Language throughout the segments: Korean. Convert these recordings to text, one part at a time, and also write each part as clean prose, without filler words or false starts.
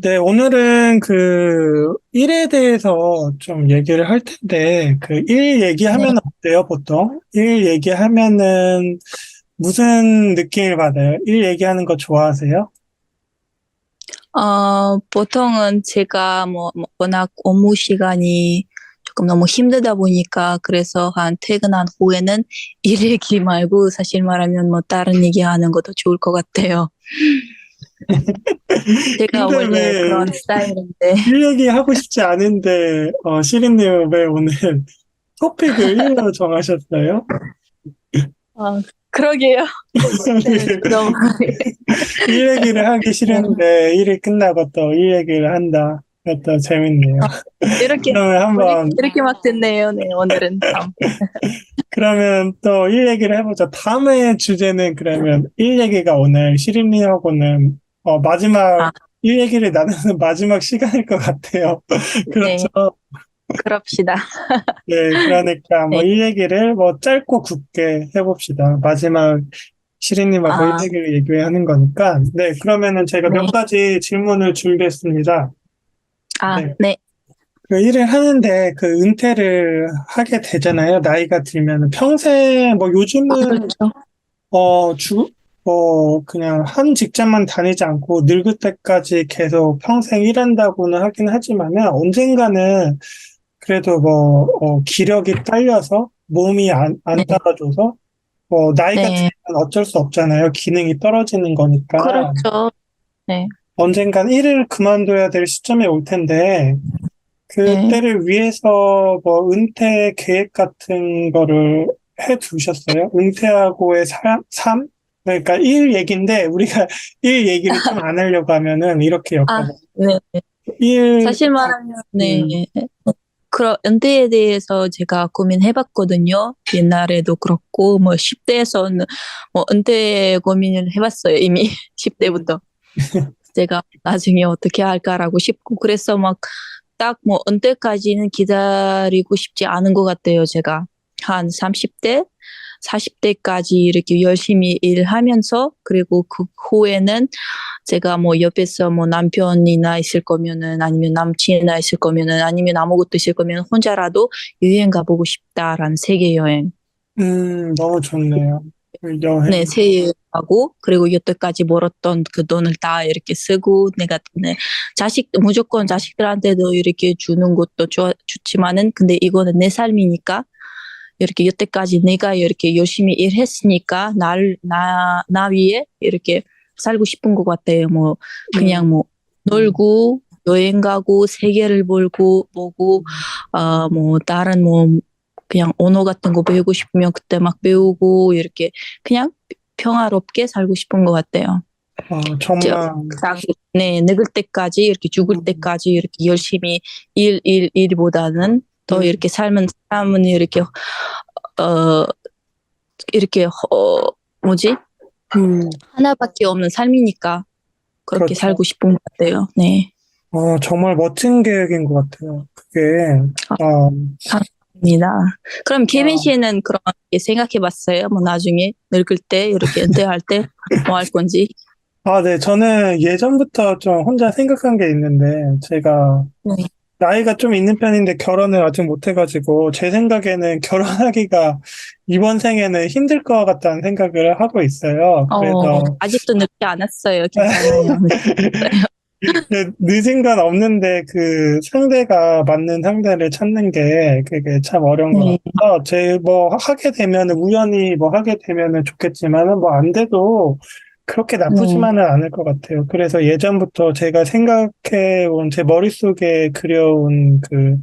네, 오늘은 그 일에 대해서 좀 얘기를 할 텐데, 그 일 네. 얘기하면 어때요, 보통? 일 얘기하면은 무슨 느낌을 받아요? 일 얘기하는 거 좋아하세요? 보통은 제가 워낙 업무 시간이 조금 너무 힘들다 보니까 그래서 한 퇴근한 후에는 일 얘기 말고 사실 말하면 뭐 다른 얘기 하는 것도 좋을 것 같아요. 제가 근데 원래 왜 그런 스타일인데. 일 얘기하고 싶지 않은데, 시린님 왜 오늘 토픽을 일로 정하셨어요? 아, 그러게요. 네, 너무. 일 얘기를 하기 네. 싫은데, 일이 끝나고 또 일 얘기를 한다. 또 재밌네요. 이렇게, 그러면 한번 이렇게 막 듣네요. 네, 오늘은 참. 그러면 또 일 얘기를 해보자. 다음의 주제는 그러면 일 얘기가 오늘 시린이하고는 마지막 아, 일 얘기를 나누는 마지막 시간일 것 같아요. 그렇죠. 네, 그럽시다. 네, 그러니까 뭐 네. 일 얘기를 뭐 짧고 굵게 해봅시다. 마지막 시린님하고 일 아, 얘기를 얘기하는 거니까. 네, 그러면은 제가 몇 네. 가지 질문을 준비했습니다. 네. 네. 그 일을 하는데 그 은퇴를 하게 되잖아요. 나이가 들면 평생 뭐 요즘은 그렇죠. 어, 그냥 한 직장만 다니지 않고 늙을 때까지 계속 평생 일한다고는 하긴 하지만은 언젠가는 그래도 뭐, 기력이 딸려서 몸이 안 네. 따라줘서 나이가 네. 들면 어쩔 수 없잖아요. 기능이 떨어지는 거니까 그렇죠. 네. 언젠간 일을 그만둬야 될 시점에 올 텐데 네. 그때를 위해서 뭐 은퇴 계획 같은 거를 해 두셨어요? 은퇴하고의 삶? 그러니까 일 얘기인데 우리가 일 얘기를 좀 안 하려고 하면은 이렇게 아, 엮어봐요. 네. 일, 사실 말하면, 네. 음, 그런 은퇴에 대해서 제가 고민해봤거든요. 옛날에도 그렇고, 뭐, 10대에서는 뭐, 은퇴 고민을 해봤어요. 이미 음, 10대부터. 제가 나중에 어떻게 할까라고 싶고, 그래서 막, 딱 뭐, 은퇴까지는 기다리고 싶지 않은 것 같아요. 제가. 한 30대? 40대까지 이렇게 열심히 일하면서, 그리고 그 후에는 제가 뭐 옆에서 뭐 남편이나 있을 거면은 아니면 남친이나 있을 거면은 아니면 아무것도 있을 거면 혼자라도 여행 가보고 싶다라는 세계 여행. 너무 좋네요. 그 네, 여행. 세계하고 그리고 여태까지 벌었던 그 돈을 다 이렇게 쓰고 내가 네, 무조건 자식들한테도 이렇게 주는 것도 좋지만은 근데 이거는 내 삶이니까 이렇게 여태까지 내가 이렇게 열심히 일했으니까 나 위에 이렇게 살고 싶은 것 같아요. 뭐, 그냥 음, 뭐, 놀고, 여행 가고, 세계를 보고, 뭐, 다른 뭐, 그냥 언어 같은 거 배우고 싶으면 그때 막 배우고, 이렇게 그냥 평화롭게 살고 싶은 것 같아요. 저, 정말, 딱, 네, 늙을 때까지, 이렇게 죽을 음, 때까지 이렇게 열심히 일보다는 더 음, 이렇게 삶은 이렇게 어, 이렇게, 뭐지? 음, 하나밖에 없는 삶이니까 그렇게 그렇죠. 살고 싶은 것 같아요. 네. 정말 멋진 계획인 것 같아요. 그게, 아, 어, 감사합니다. 그럼 케빈 어, 씨는 그런 게 생각해 봤어요? 뭐 나중에 늙을 때, 이렇게 은퇴할 때 뭐 할 건지? 네. 저는 예전부터 좀 혼자 생각한 게 있는데, 제가 네. 나이가 좀 있는 편인데 결혼을 아직 못 해가지고, 제 생각에는 결혼하기가 이번 생에는 힘들 것 같다는 생각을 하고 있어요. 그래서, 아직도 늦지 않았어요. 괜찮아요. 늦지 않았어요. 늦은 건 없는데, 그 상대가 맞는 상대를 찾는 게 그게 참 어려운 것 네. 같아서, 뭐 하게 되면은, 우연히 뭐 하게 되면은 좋겠지만은, 뭐 안 돼도 그렇게 네. 나쁘지만은 않을 것 같아요. 그래서 예전부터 제가 생각해 온, 제 머릿속에 그려온 그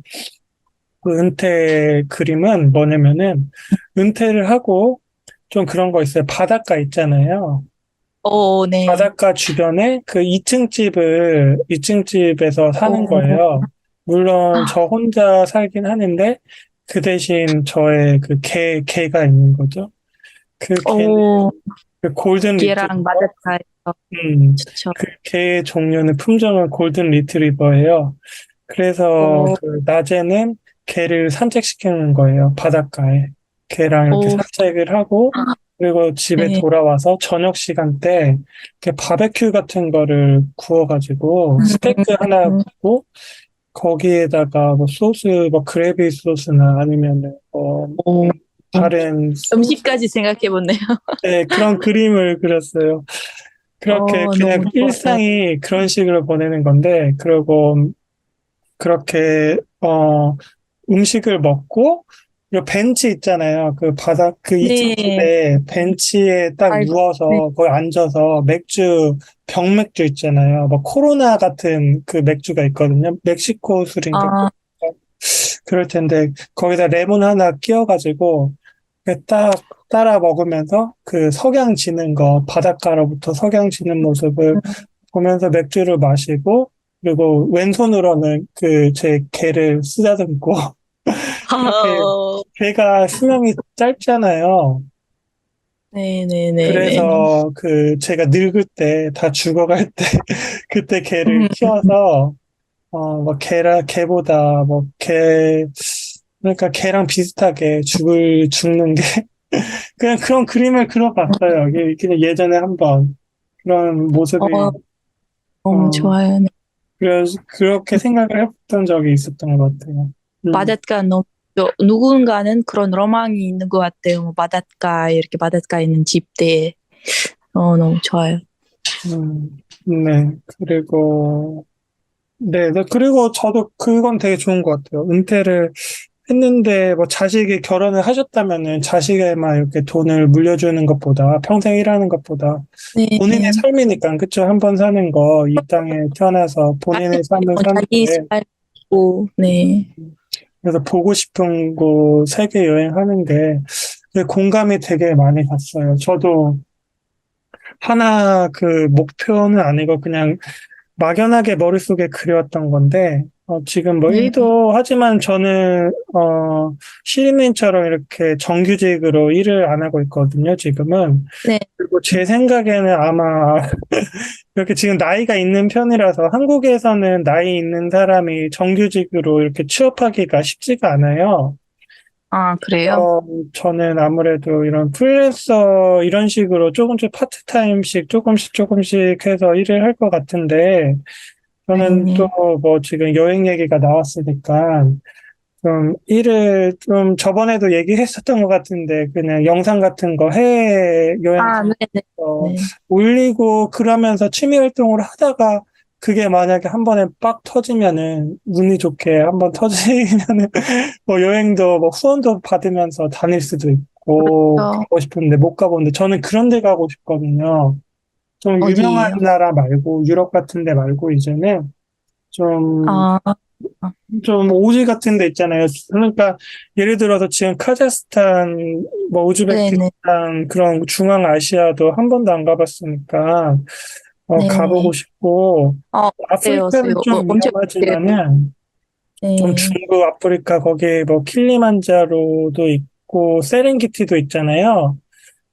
은퇴 그림은 뭐냐면은, 은퇴를 하고 좀 그런 거 있어요. 바닷가 있잖아요. 네. 바닷가 주변에 그 2층 집을, 2층 집에서 사는 오, 거예요. 물론 아, 저 혼자 살긴 하는데, 그 대신 저의 그 개가 있는 거죠. 그 개는 오, 그 골든 걔랑 리트리버. 맞았어요. 좋죠. 그 개의 종류는 품종은 골든 리트리버예요. 그래서 오, 그 낮에는 개를 산책시키는 거예요. 바닷가에. 개랑 이렇게 오, 산책을 하고, 그리고 집에 네. 돌아와서 저녁 시간 때 이렇게 바베큐 같은 거를 구워가지고 스테이크 하나 음, 굽고 거기에다가 뭐 소스, 뭐 그래비 소스나 아니면은 뭐 오, 다른 소스, 음식까지 생각해보네요. 네, 그런 그림을 그렸어요. 그렇게 그냥 너무 좋아요. 일상이 그런 식으로 보내는 건데, 그리고 그렇게 음식을 먹고 요 벤치 있잖아요. 그 바닥 그 2층 네. 집에 벤치에 딱 아이고, 네. 누워서 거기 앉아서 맥주 병맥주 있잖아요. 뭐 코로나 같은 그 맥주가 있거든요. 멕시코 술인가 아, 그럴 텐데 거기다 레몬 하나 끼워가지고 딱 따라 먹으면서 그 석양 지는 거 바닷가로부터 석양 지는 모습을 보면서 맥주를 마시고 그리고 왼손으로는 그 제 개를 쓰다듬고 그렇게 아, 개가 수명이 짧잖아요. 네네네네. 그래서 그 제가 늙을 때 다 죽어갈 때 그때 개를 음, 키워서 뭐 개보다 뭐 개 그러니까 개랑 비슷하게 죽는 게 그냥 그런 그림을 그려봤어요. 이게 그냥 예전에 한번 그런 모습이 어, 너무 어 좋아요. 네. 그래서 그렇게 생각을 해봤던 적이 있었던 것 같아요. 음, 바닷가 너무, 누군가는 그런 로망이 있는 것 같아요. 뭐 바닷가, 이렇게 바닷가에 있는 집대. 너무 좋아요. 네. 그리고 그리고 저도 그건 되게 좋은 것 같아요. 은퇴를 했는데 뭐 자식이 결혼을 하셨다면은 자식에만 이렇게 돈을 물려주는 것보다 평생 일하는 것보다 본인의 네. 삶이니까 그쵸? 한 번 사는 거 이 땅에 태어나서 본인의 삶을 자기 사는데 살고, 네. 그래서 보고 싶은 곳 세계 여행하는 게 공감이 되게 많이 갔어요. 저도 하나 그 목표는 아니고 그냥 막연하게 머릿속에 그려왔던 건데, 지금 뭐 네. 일도 하지만 저는, 시민처럼 이렇게 정규직으로 일을 안 하고 있거든요, 지금은. 네. 그리고 제 생각에는 아마 이렇게 지금 나이가 있는 편이라서 한국에서는 나이 있는 사람이 정규직으로 이렇게 취업하기가 쉽지가 않아요. 아, 그래요? 어, 저는 아무래도 이런 프리랜서 이런 식으로 조금씩 파트타임씩 조금씩 해서 일을 할 것 같은데, 저는 또 네. 뭐 지금 여행 얘기가 나왔으니까 좀 일을 좀 저번에도 얘기했었던 것 같은데 그냥 영상 같은 거 해외 아, 여행지 네네. 네. 올리고 그러면서 취미 활동을 하다가 그게 만약에 한 번에 빡 터지면은 운이 좋게 한 번 터지면은 뭐 여행도 뭐 후원도 받으면서 다닐 수도 있고 저, 가고 싶은데 못 가보는데 저는 그런 데 가고 싶거든요. 좀 유명한 어디예요? 나라 말고 유럽 같은 데 말고 이제는 좀, 아, 좀 오지 같은 데 있잖아요. 그러니까 예를 들어서 지금 카자흐스탄, 뭐 네네. 우즈베키스탄 그런 중앙아시아도 한 번도 안 가봤으니까 가보고 네네. 싶고 어때요? 아프리카는 좀 언제 가세요? 위험하지만은 좀 네. 중부 아프리카 거기에 뭐 킬리만자로도 있고 세렝게티도 있잖아요.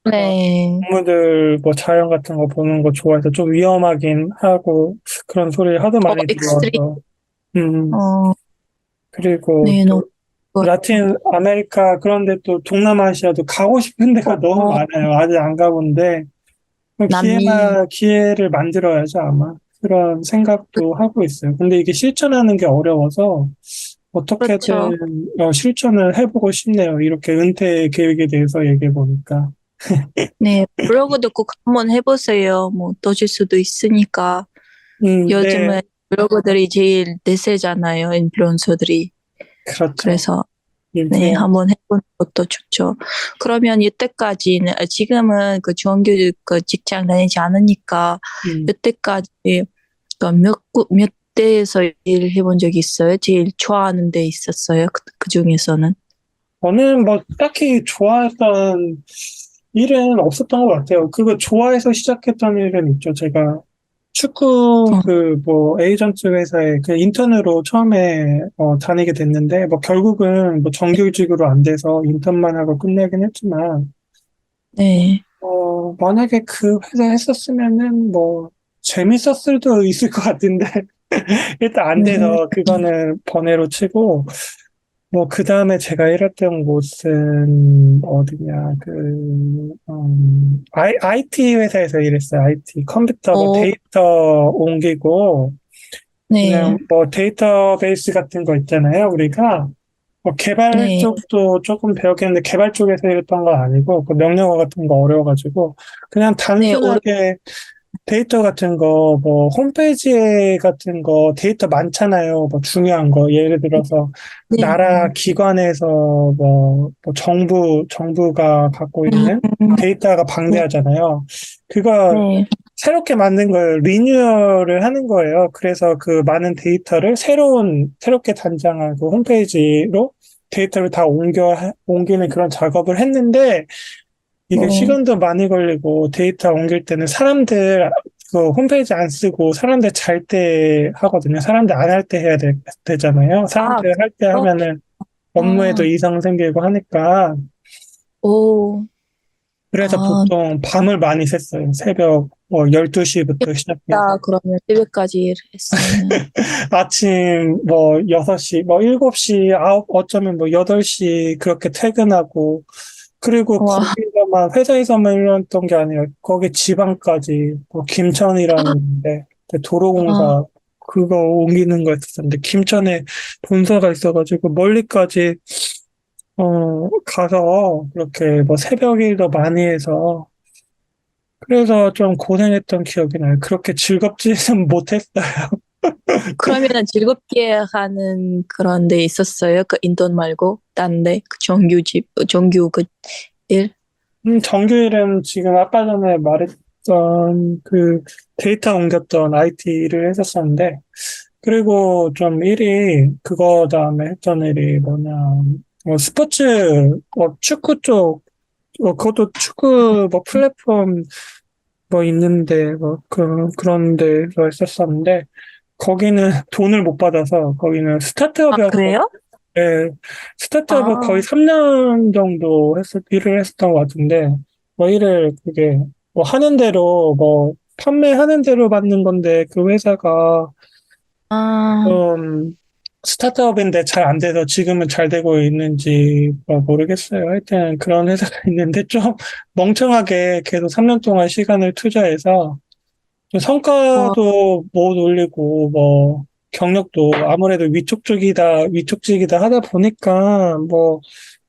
어, 네. 동물들 뭐 자연 같은 거 보는 거 좋아해서 좀 위험하긴 하고 그런 소리 하도 많이 익스트림. 들어와서 음. 어, 그리고 네, 너무 또 좋아요. 라틴 아메리카 그런데 또 동남아시아도 가고 싶은 데가 너무 어, 많아요. 아직 안 가본데 남미. 기회를 만들어야죠 아마 그런 생각도 하고 있어요. 근데 이게 실천하는 게 어려워서 그렇죠. 어떻게든 실천을 해보고 싶네요. 이렇게 은퇴 계획에 대해서 얘기해 보니까. 네. 블로그도 꼭 한번 해보세요. 뭐, 떠질 수도 있으니까. 네, 요즘은 블로거들이 제일 대세잖아요. 인플루언서들이. 그렇죠. 그래서 네, 인플루언서. 한번 해보는 것도 좋죠. 그러면 이때까지는, 지금은 그 정규직 그 직장 다니지 않으니까, 음. 이때까지 몇 대에서 일해본 적이 있어요? 제일 좋아하는 데 있었어요? 그 중에서는? 저는 뭐 딱히 좋아했던 일은 없었던 것 같아요. 그거 좋아해서 시작했던 일은 있죠. 제가 축구 어, 그 뭐 에이전트 회사에 그 인턴으로 처음에 다니게 됐는데 뭐 결국은 뭐 정규직으로 안 돼서 인턴만 하고 끝내긴 했지만 네. 만약에 그 회사 했었으면은 뭐 재밌었을 수도 있을 것 같은데 일단 안 네. 돼서 그거는 번외로 치고 뭐, 그 다음에 제가 일했던 곳은 어디냐, IT 회사에서 일했어요. IT. 컴퓨터, 뭐, 오, 데이터 옮기고, 그냥 네, 뭐, 데이터베이스 같은 거 있잖아요. 우리가. 뭐, 개발 네, 쪽도 조금 배웠겠는데, 개발 쪽에서 일했던 건 아니고, 그 명령어 같은 거 어려워가지고, 그냥 네, 단순하게 데이터 같은 거, 뭐, 홈페이지 같은 거, 데이터 많잖아요. 뭐, 중요한 거. 예를 들어서, 네, 나라 기관에서 정부가 갖고 음, 있는 데이터가 네, 방대하잖아요. 그거 네, 새롭게 만든 걸 리뉴얼을 하는 거예요. 그래서 그 많은 데이터를 새롭게 단장한 그 홈페이지로 데이터를 다 옮기는 그런 작업을 했는데, 이게 네. 시간도 많이 걸리고 데이터 옮길 때는 사람들 그 홈페이지 안 쓰고 사람들 잘 때 하거든요. 사람들 안 할 때 해야 되잖아요. 아, 사람들 할 때 어, 하면은 업무에도 아, 이상 생기고 하니까 오, 그래서 아, 보통 밤을 많이 샜어요. 새벽 뭐 12시부터 시작해서 나 그러면 새벽까지 일했으면은, 아침 뭐 6시, 뭐 7시, 어쩌면 뭐 8시 그렇게 퇴근하고 그리고 와, 거기서만 회사에서만 일했던 게 아니라 거기 지방까지 뭐 김천이라는데 아, 도로공사 그거 옮기는 거 있었는데 김천에 본사가 있어가지고 멀리까지 가서 그렇게 뭐 새벽 일도 많이 해서 그래서 좀 고생했던 기억이 나요. 그렇게 즐겁지는 못했어요. 그러면은 즐겁게 하는 그런 데 있었어요? 그 인턴 말고, 딴 데, 그 정규 그 일? 정규일은 지금 아까 전에 말했던 그 데이터 옮겼던 IT를 했었었는데 그리고 좀 일이 그거 다음에 했던 일이 뭐냐 스포츠 축구 쪽 그것도 축구 뭐 플랫폼 뭐 있는데 뭐 그런 데서 했었었는데 거기는 돈을 못 받아서 거기는 아, 스타트업이었고 그래요? 예, 스타트업을 거의 아, 3년 정도 일을 했었던 것 같은데 뭐 일을 그게 뭐 하는 대로 뭐 판매하는 대로 받는 건데 그 회사가 아, 좀 스타트업인데 잘 안 돼서 지금은 잘 되고 있는지 뭐 모르겠어요. 하여튼 그런 회사가 있는데 좀 멍청하게 계속 3년 동안 시간을 투자해서 좀 와, 성과도 못 올리고 뭐 경력도 아무래도 위촉직이다 하다 보니까 뭐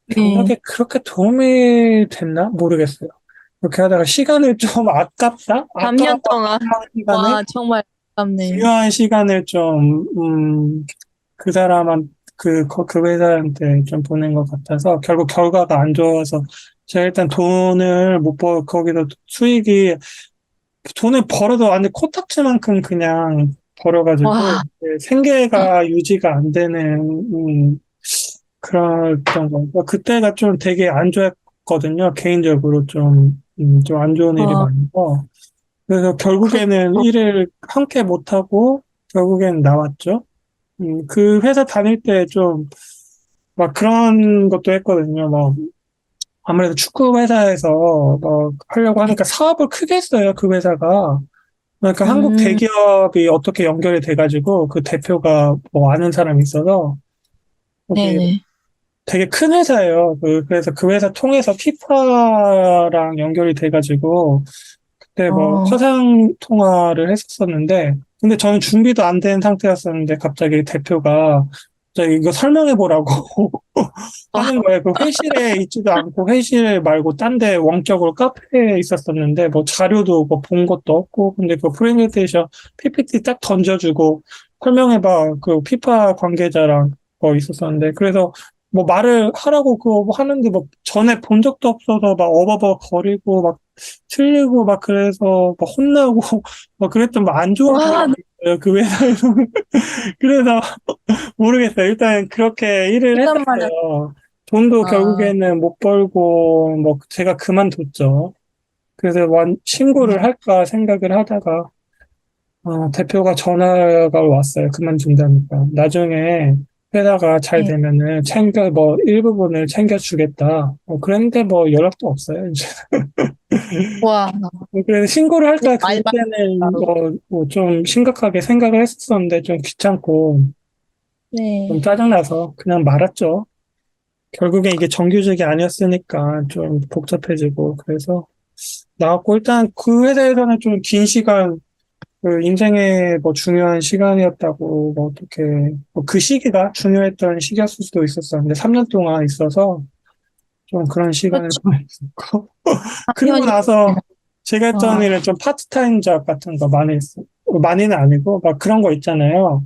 네. 경력에 그렇게 도움이 됐나 모르겠어요. 그렇게 하다가 시간을 좀 아깝다? 3년 동안, 아까운 시간에 와, 정말 아깝네. 중요한 시간을 좀, 그 사람한, 그 회사한테 좀 보낸 것 같아서 결국 결과가 안 좋아서 제가 일단 돈을 못 거기서 돈을 벌어도 완전 코딱지만큼 그냥 벌어가지고 와, 생계가 유지가 안 되는, 그랬던 거. 그때가 좀 되게 안 좋았거든요. 개인적으로 좀 안 좋은 일이 와, 많아서. 그래서 그렇, 결국에는 일을 함께 못하고 결국엔 나왔죠. 그 회사 다닐 때 좀 막 그런 것도 했거든요. 뭐 아무래도 축구 회사에서 뭐 하려고 하니까 사업을 크게 했어요. 그 회사가. 그러니까 한국 음, 대기업이 어떻게 연결이 돼가지고 그 대표가 뭐 아는 사람이 있어서 거기 네네. 되게 큰 회사예요. 그래서 그 회사 통해서 피파랑 연결이 돼가지고 그때 뭐 어, 화상 통화를 했었었는데, 근데 저는 준비도 안 된 상태였었는데 갑자기 대표가 갑자기 이거 설명해 보라고 와, 하는 거예요. 그 회실에 있지도 않고 회실 말고 딴데 원격으로 카페에 있었었는데 뭐 자료도 뭐 본 것도 없고, 근데 그 프레젠테이션 PPT 딱 던져주고 설명해봐 그 피파 관계자랑 뭐 있었었는데, 그래서 뭐 말을 하라고 그거 뭐 하는데 뭐 전에 본 적도 없어서 막 어버버 거리고 막 틀리고 막 그래서 막 혼나고 막 그랬던 막 안 좋은 와, 기억이 있어요. 그 회사에서. 그래서 모르겠어요. 일단 그렇게 일을 시간만은, 했었어요. 돈도 아, 결국에는 못 벌고 뭐 제가 그만뒀죠. 그래서 신고를 할까 생각을 하다가 대표가 전화가 왔어요. 그만둔다니까. 나중에 회사가 잘 네. 되면은 뭐 일부분을 챙겨주겠다. 그랬는데 뭐 연락도 없어요. 이제. 와, 그래서 신고를 그냥 할까 말만, 그때는 하고. 좀 심각하게 생각을 했었는데 좀 귀찮고 좀 네. 짜증나서 그냥 말았죠. 결국에 이게 정규직이 아니었으니까 좀 복잡해지고, 그래서 나왔고, 일단 그 회사에서는 좀 긴 시간, 그 인생의 뭐 중요한 시간이었다고, 뭐 어떻게, 뭐그 시기가 중요했던 시기였을 수도 있었었는데, 3년 동안 있어서 좀 그런 시간을 그렇죠. 보냈었고, 그리고 당연히. 나서 제가 했던 아, 일은 좀 파트타임 잡 같은 거 많이 했어요. 많이는 아니고, 막 그런 거 있잖아요.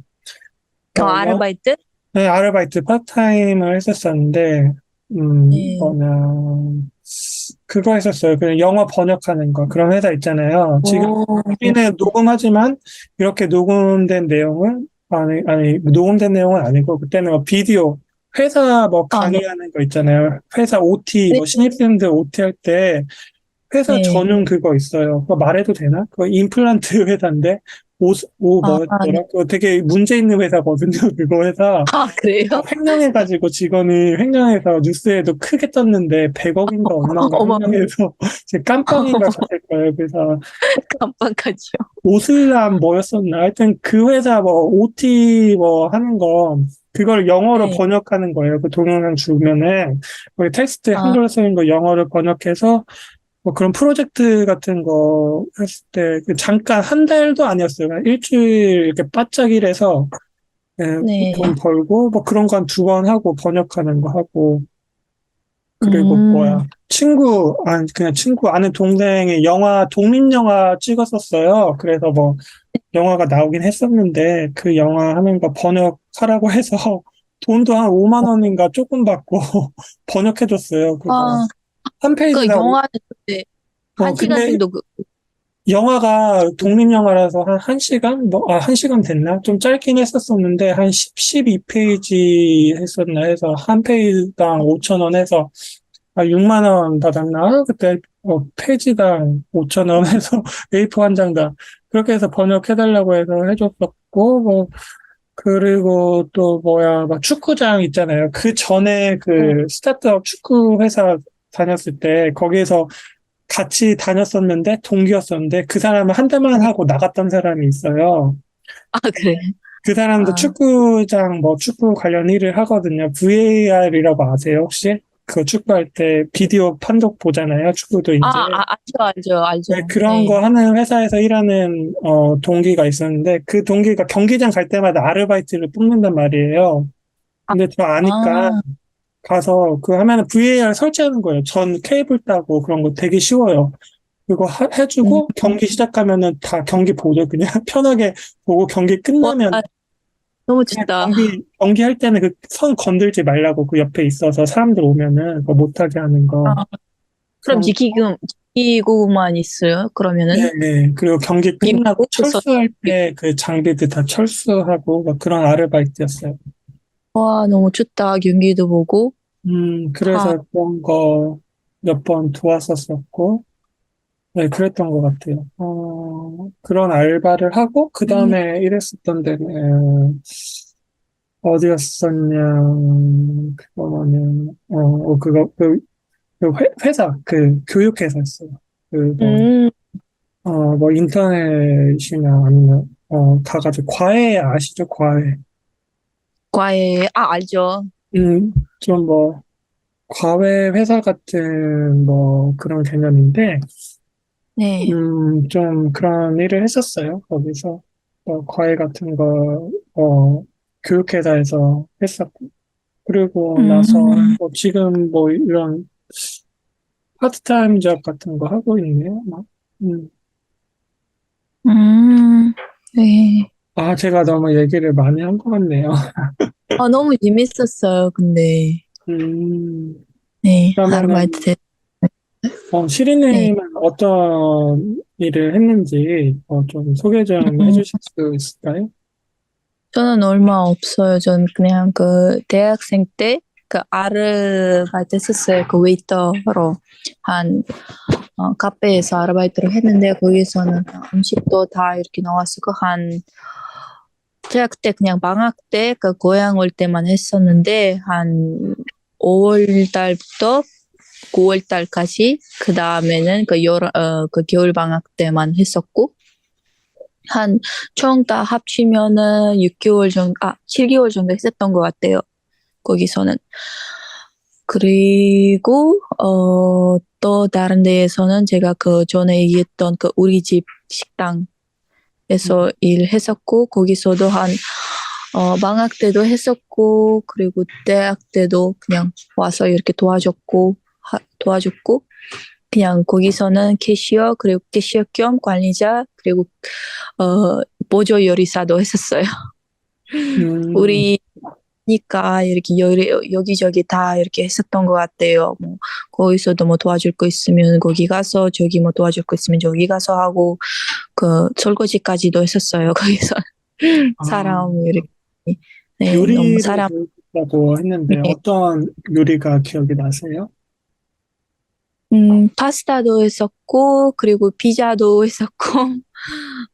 아르바이트? 네, 아르바이트 파트타임을 했었었는데, 네. 뭐냐, 그거 했었어요. 그 영어 번역하는 거. 그런 회사 있잖아요. 지금 오, 우리는 녹음하지만, 이렇게 녹음된 내용은, 아니, 녹음된 내용은 아니고, 그때는 뭐 비디오, 회사 뭐 아, 네. 강의하는 거 있잖아요. 회사 OT, 네. 뭐 신입생들 OT 할 때, 회사 네. 전용 그거 있어요. 그거 말해도 되나? 그거 임플란트 회사인데, 네. 뭐였더라? 그거 되게 문제 있는 회사거든요. 그거 회사. 아, 그래요? 횡령해가지고 직원이 횡령해서 뉴스에도 크게 떴는데 100억인가 얼마인가 어머, 횡령해서 제 깜빵인가 갔을 거예요. 그래서 깜빡하지요. 오슬람 뭐였었나? 하여튼 그 회사 뭐 OT 뭐 하는 거 그걸 영어로 네. 번역하는 거예요. 그 동영상 주면은 거기 텍스트 아, 한글로 쓰는 거 영어를 번역해서 뭐 그런 프로젝트 같은 거 했을 때 그 잠깐 한 달도 아니었어요. 그냥 일주일 이렇게 바짝 일해서 예, 돈 네. 벌고 뭐 그런 거 한 두 번 하고 번역하는 거 하고 그리고 음, 뭐야 친구 아니 그냥 친구 아는 동생이 영화 독립 영화 찍었었어요. 그래서 뭐 영화가 나오긴 했었는데 그 영화 하는 거 번역하라고 해서 돈도 한 5만 원인가 조금 받고 번역해줬어요. 그거 아, 한 그 페이지당 영화는 그때 한 시간 근데 정도 영화가 독립영화라서 한 1시간? 한 시간 됐나? 좀 짧긴 했었었는데, 한 12페이지 했었나 해서, 한 페이지당 5천 원 해서, 6만 원 받았나? 그때, 페이지당 5천 원 해서, A4 한 장당. 그렇게 해서 번역해달라고 해서 해줬었고, 뭐, 그리고 또 뭐야, 막 축구장 있잖아요. 그 전에 네. 그 스타트업 축구 회사 다녔을 때, 거기에서 같이 다녔었는데 동기였었는데 그 사람은 한 달만 하고 나갔던 사람이 있어요. 아, 그래. 그 사람도 아, 축구장 뭐 축구 관련 일을 하거든요. VAR이라고 아세요, 혹시? 그 축구할 때 비디오 판독 보잖아요. 축구도 이제. 알죠, 네, 알죠. 그런 네. 거 하는 회사에서 일하는 동기가 있었는데 그 동기가 경기장 갈 때마다 아르바이트를 뽑는단 말이에요. 아, 근데 저 아니까 아, 가서 그 하면은 VAR 설치하는 거예요. 전 케이블 따고 그런 거 되게 쉬워요. 그거 음, 해주고 경기 시작하면은 다 경기 보죠. 그냥 편하게 보고 경기 와, 끝나면 너무 그냥 좋다. 경기할 때는 그 선 건들지 말라고 그 옆에 있어서 사람들 오면은 그거 못하게 하는 거. 아, 그럼 그런, 지키고만 있어요? 그러면은? 네. 그리고 경기 끝나고 비밀고 철수할 때 그 장비들 다 철수하고 막 그런 아르바이트였어요. 와, 너무 좋다. 경기도 보고. 아, 그래서 그런 거 몇 번 도왔었었고, 네, 그랬던 것 같아요. 그런 알바를 하고, 그 음, 다음에 일했었던 데는, 어디였었냐, 그거는, 회사, 그, 교육회사였어요. 그, 음, 뭐, 인터넷이나 아니면, 가가지고, 과외 아시죠? 과외. 알죠. 좀 뭐, 과외 회사 같은, 뭐, 그런 개념인데, 네. 좀 그런 일을 했었어요. 거기서, 과외 같은 거, 교육회사에서 했었고. 그리고 나서, 음, 지금 뭐, 이런, 파트타임 잡 같은 거 하고 있네요. 막. 음. 음, 네. 제가 너무 얘기를 많이 한 것 같네요. 너무 재밌었어요, 근데. 음, 네, 아르바이트 그러면은, 때. 네. 시리님은 어떤 일을 했는지, 좀 소개 좀 음, 해주실 수 있을까요? 저는 얼마 없어요. 전 그냥 그 대학생 때 그 아르바이트 했었어요. 그 웨이터로 한 카페에서 아르바이트를 했는데 거기서는 음식도 다 이렇게 나왔고 한 제가 그때 그냥 방학 때 그 고향 올 때만 했었는데 한 5월 달부터 9월 달까지 그 다음에는 그 겨울 방학 때만 했었고 한 총 다 합치면은 6개월 정도 7개월 정도 했었던 것 같아요. 거기서는 그리고, 또 다른 데에서는 제가 그 전에 얘기했던 그 우리 집 식당에서 음, 일했었고, 거기서도 방학 때도 했었고, 그리고 대학 때도 그냥 와서 이렇게 도와줬고, 그냥 거기서는 캐시어, 그리고 캐시어 겸 관리자, 그리고, 보조 요리사도 했었어요. 음, 우리 니까 이렇게 여기저기 다 이렇게 했었던 것 같아요. 뭐 거기서도 뭐 도와줄 거 있으면 거기 가서 저기 뭐 도와줄 거 있으면 저기 가서 하고 그 설거지까지도 했었어요. 거기서 아, 사람 이렇게 네 너무 요리를 사람 배우셨다고 했는데 네. 어떤 요리가 기억이 나세요? 파스타도 했었고 그리고 피자도 했었고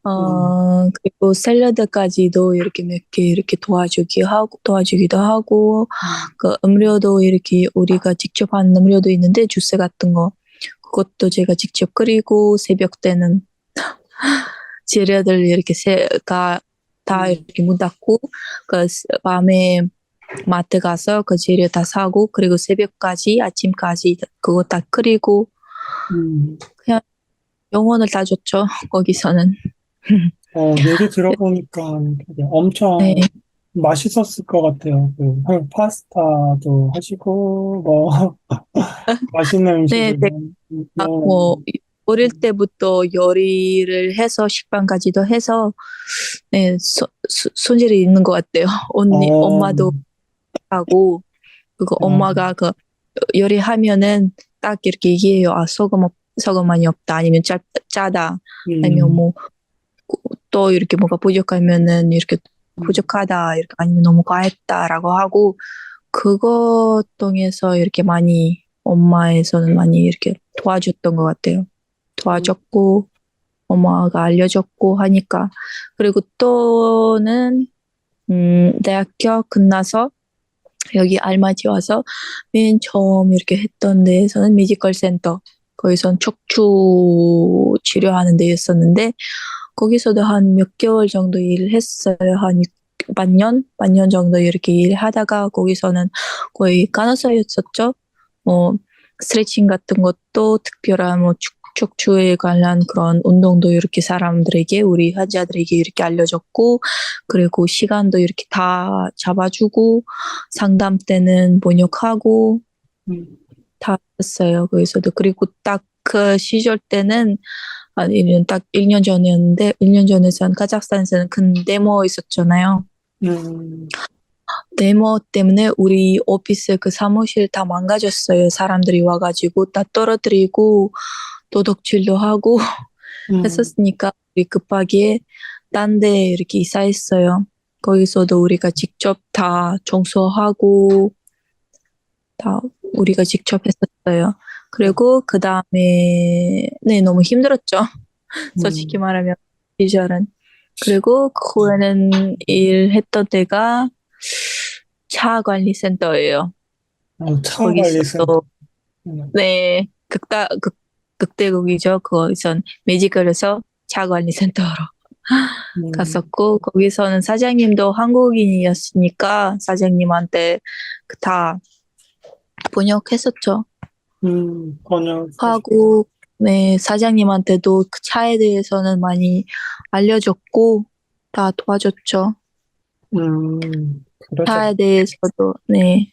음, 그리고 샐러드까지도 이렇게 몇 개 이렇게 도와주기도 하고, 음, 그 음료도 이렇게 우리가 직접 한 음료도 있는데, 주스 같은 거. 그것도 제가 직접 끓이고, 새벽 때는 재료들 이렇게 다 음, 이렇게 문 닫고, 밤에 마트 가서 그 재료 다 사고, 그리고 새벽까지, 아침까지 그거 다 끓이고, 음. 그냥 영혼을 다 줬죠, 거기서는. 얘기 들어보니까 되게 네, 엄청 맛있었을 것 같아요. 파스타도 하시고, 뭐, 맛있는 네, 음식을 뭐 너무, 어릴 때부터 요리를 해서 식빵까지도 해서 네, 손질이 있는 것 같아요. 어, 엄마도 하고 그거 어, 엄마가 그 요리하면은 딱 이렇게 얘기해요. 소금 많이 없다 아니면 짜다 아니면 음, 뭐 또 이렇게 뭐가 부족하면은 이렇게 음, 부족하다 이렇게 아니면 너무 과했다라고 하고 그거 통해서 이렇게 많이 엄마에서는 많이 이렇게 도와줬던 것 같아요. 도와줬고 엄마가 알려줬고 하니까. 그리고 또는, 대학교 끝나서 여기 알마지 와서 맨 처음 이렇게 했던 데에서는 뮤지컬 센터. 거기선 척추 치료하는 데였었는데, 거기서도 한 몇 개월 정도 일을 했어요. 한 반년 정도 이렇게 일하다가 거기서는 거의 간호사였었죠. 뭐, 스트레칭 같은 것도 특별한 뭐 척추에 관한 그런 운동도 이렇게 사람들에게, 우리 환자들에게 이렇게 알려줬고, 그리고 시간도 이렇게 다 잡아주고, 상담 때는 번역하고, 음, 다 했어요. 거기서도. 그리고 딱 그 시절 때는, 딱 1년 전이었는데, 1년 전에선 카자흐스탄에서는 큰 데모 있었잖아요. 음, 데모 때문에 우리 오피스 그 사무실 다 망가졌어요. 사람들이 와가지고 다 떨어뜨리고 도둑질도 하고 음, 했었으니까 우리 급하게 딴데 이렇게 이사했어요. 거기서도 우리가 직접 다 청소하고 다 우리가 직접 했었어요. 네, 그리고 그 다음에 네 너무 힘들었죠. 솔직히 음, 말하면 시절은. 그리고 그 후에는 일했던 데가 차 관리 센터예요. 차 관리센터. 거기서도 네 극대국이죠. 거기선 매지컬에서 차 관리 센터로 음, 갔었고 거기서는 사장님도 한국인이었으니까 사장님한테 다 번역했었죠. 번역하시고, 하고 네 사장님한테도 그 차에 대해서는 많이 알려줬고 다 도와줬죠. 그래서 차에 대해서도 네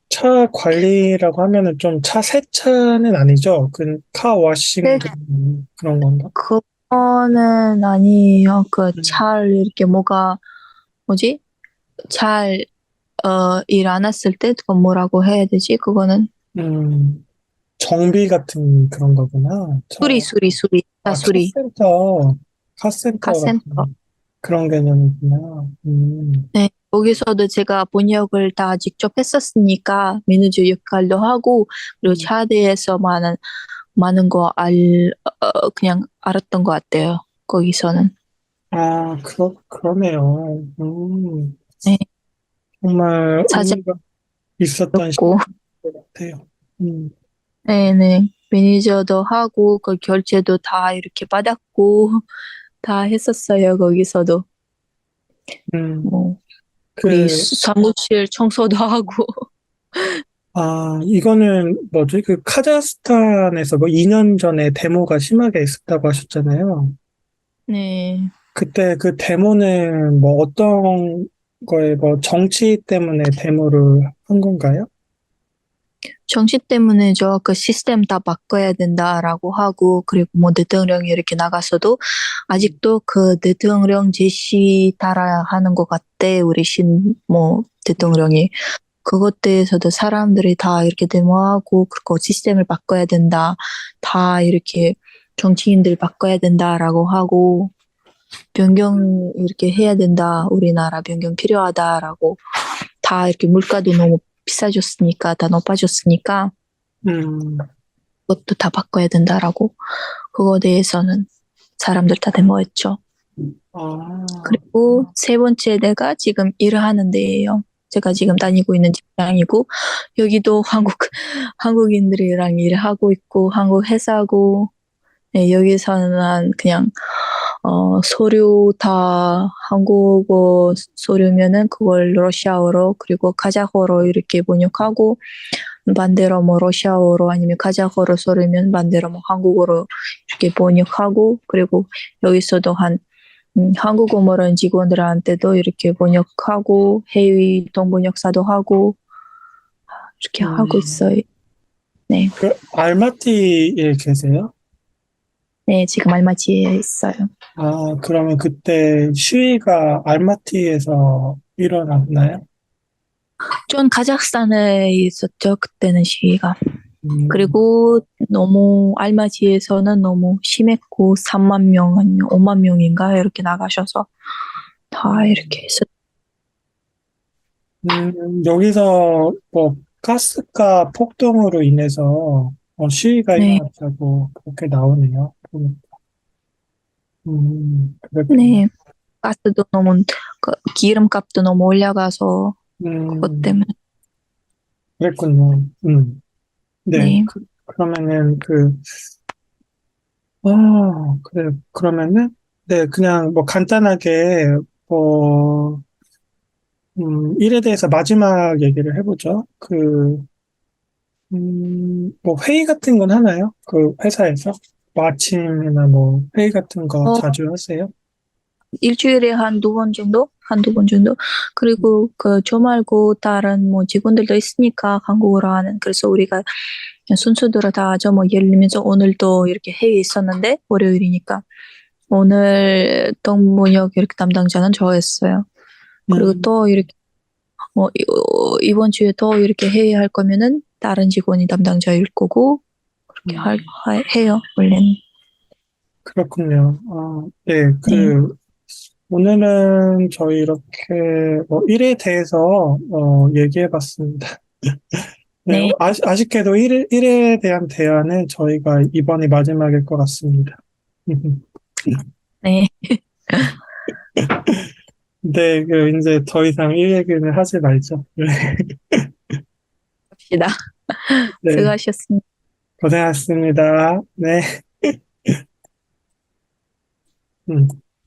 차 관리라고 하면은 좀 차 세차는 아니죠? 그 카워싱 그런 건가? 그거는 아니에요. 그 음, 잘 이렇게 뭐지? 잘 일 안 했을 때 그거 뭐라고 해야 되지? 그거는 음, 정비 같은 그런 거구나. 수리 차 수리 카센터 카센터. 같은 그런 개념이구나. 네, 거기서도 제가 번역을 다 직접 했었으니까 매니저 역할도 하고 그리고 음. 차에 대해서 많은 거 그냥 알았던 것 같아요. 거기서는. 그러네요. 네, 정말 의미가 있었던 사장이었고, 시간인 것 같아요. 음, 네네. 매니저도 하고, 그 결제도 다 이렇게 받았고, 다 했었어요, 거기서도. 음, 뭐, 우리 그, 사무실 청소도 하고, 이거는 뭐지? 그 카자흐스탄에서 뭐 2년 전에 데모가 심하게 있었다고 하셨잖아요. 네. 그때 그 데모는 뭐 어떤 거에 뭐 정치 때문에 데모를 한 건가요? 정치 때문에 저 그 시스템 다 바꿔야 된다라고 하고, 그리고 뭐 대통령이 이렇게 나가서도 아직도 그 대통령 제시 따라 하는 것 같대, 우리 뭐 대통령이. 그것 대해서도 사람들이 다 이렇게 데모하고, 그리고 시스템을 바꿔야 된다. 다 이렇게 정치인들 바꿔야 된다라고 하고, 변경 이렇게 해야 된다. 우리나라 변경 필요하다라고. 다 이렇게 물가도 너무 비싸졌으니까, 다 높아졌으니까, 음, 그것도 다 바꿔야 된다라고. 그거에 대해서는 사람들 다 데모했죠. 아, 그리고 세 번째 내가 지금 일을 하는 데예요. 제가 지금 다니고 있는 직장이고, 여기도 한국인들이랑 일을 하고 있고, 한국 회사고, 네, 여기서는 그냥, 서류 다 한국어 서류면은 그걸 러시아어로, 그리고 카자흐어로 이렇게 번역하고, 반대로 뭐 러시아어로 아니면 카자흐어로 서류면 반대로 뭐 한국어로 이렇게 번역하고, 그리고 여기서도 한국어 모르는 직원들한테도 이렇게 번역하고 해외 동번역사도 하고 이렇게 하고 음, 있어요. 네, 그 알마티에 계세요? 네 지금 알마티에 있어요. 그러면 그때 시위가 알마티에서 일어났나요? 전 카자흐스탄에 있었죠. 그때는 시위가. 음, 그리고 너무 알마티에서는 너무 심했고 3만 명 아니면 5만 명인가 이렇게 나가셔서 다 이렇게 했었. 여기서 뭐 가스가 폭동으로 인해서 시위가 네, 일어났다고 그렇게 나오네요. 그렇군요. 네. 가스도 너무 기름값도 너무 올라가서 그것 때문에. 음, 그랬군요. 네. 네. 그러면은 그래. 그러면은 네, 그냥 뭐 간단하게 뭐 일에 대해서 마지막 얘기를 해보죠. 뭐 회의 같은 건 하나요? 그 회사에서? 뭐 아침이나 뭐 회의 같은 거 어, 자주 하세요? 일주일에 한두 번 정도? 한두 번 정도? 그리고 저 말고 다른 뭐 직원들도 있으니까 한국어로 하는. 그래서 우리가 그냥 순서대로 다 하죠. 뭐 예를 들면서 오늘도 이렇게 회의 있었는데 월요일이니까 오늘 동문역 이렇게 담당자는 저였어요. 그리고 음, 또 이렇게 이번 주에 또 이렇게 회의할 거면은 다른 직원이 담당자일 거고 그렇게 음, 해요, 원래는. 그렇군요. 네, 네. 오늘은 저희 이렇게 뭐 일에 대해서 얘기해 봤습니다. 네, 네. 아쉽게도 일에 대한 대화는 저희가 이번이 마지막일 것 같습니다. 네. 네, 이제 더 이상 일 얘기는 하지 말죠. 갑시다. 네, 수고하셨습니다. 고생하셨습니다. 네. 음.